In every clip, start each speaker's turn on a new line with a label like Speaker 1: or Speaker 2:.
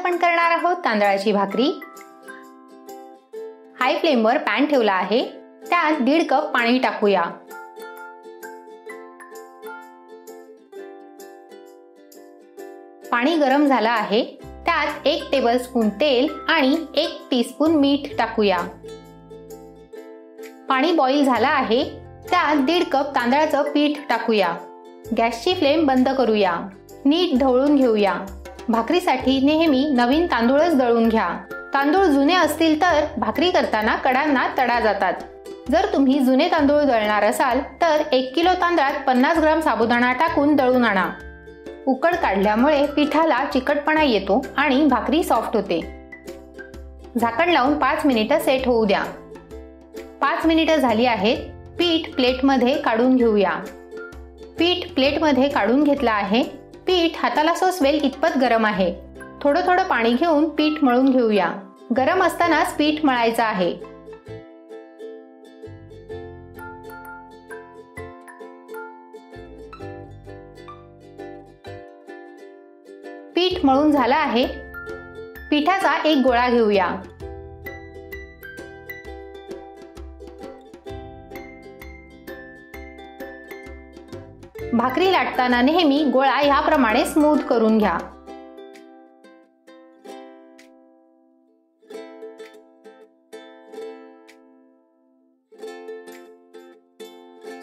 Speaker 1: आपण करणार आहोत तांदळाची भाकरी। हाय फ्लेमवर पॅन ठेवला आहे, त्यात 1.5 कप पाणी टाकूया। पाणी गरम झालं आहे, त्यात 1 टेबलस्पून तेल आणि 1 टीस्पून मीठ टाकूया। पाणी बॉईल झालं आहे, त्यात 1.5 कप तांदळाचं पीठ टाकूया। गॅसची फ्लेम बंद करूया। नीट ढवळून घेऊया। भाकरीसाठी नेहमी नवीन तांदूळच दळून घ्या। तांदूळ जुने असतील तर भाकरी करताना कडांना तडा जातात। जर तुम्ही जुने तांदूळ दळणार असाल तर 1 किलो तांदळात 50 ग्राम साबुदाणा टाकून दळून आणा। उकड काढल्यामुळे पिठाला चिकटपणा येतो आणि भाकरी सॉफ्ट होते। झाकण लावून 5 मिनिटे सेट होऊ द्या। 5 मिनिटे झाली आहेत। पीठ प्लेटमध्ये काढून घेऊया। पीठ प्लेटमध्ये काढून घेतलं आहे। पीठ हाताला सोसवेल इतपत गरम आहे। थोडं थोडं पाणी घेऊन पीठ मळून घेऊया। गरम असतानाच पीठ मळायचं आहे। पीठ मळून झालं आहे। पिठाचा एक गोळा घेऊया। भाकरी लाटताना नेहमी गोळा याप्रमाणे स्मूथ करून घ्या।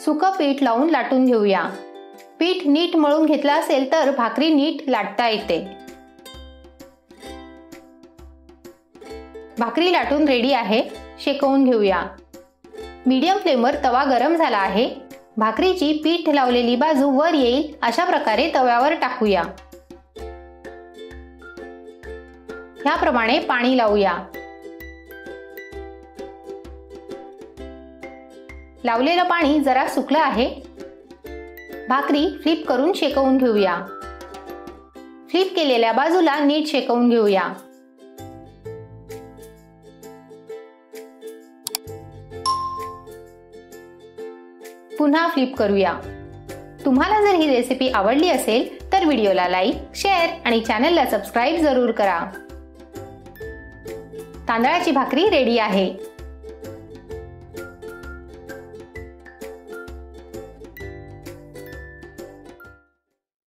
Speaker 1: सुकं पीठ लावून लाटून घेऊया। पीठ नीट मळून घेतलं असेल तर भाकरी नीट लाटता येते। भाकरी लाटून रेडी आहे, शेकवून घेऊया। मीडियम फ्लेमवर तवा गरम झाला आहे। भाकरीची पीठ लावलेली बाजू वर येईल अशा प्रकारे तव्यावर टाकूया। याप्रमाणे पाणी लावूया। लावलेलं पाणी जरा सुकलं आहे। भाकरी फ्लिप करून शेकवून घेऊया। फ्लिप केलेल्या बाजूला नीट शेकवून घेऊया। पुन्हा फ्लिप करूया। तुम्हाला जर ही रेसिपी आवडली असेल तर व्हिडिओला लाईक, शेअर आणि चॅनलला सबस्क्राईब जरूर करा। तांदळाची भाकरी रेडी आहे।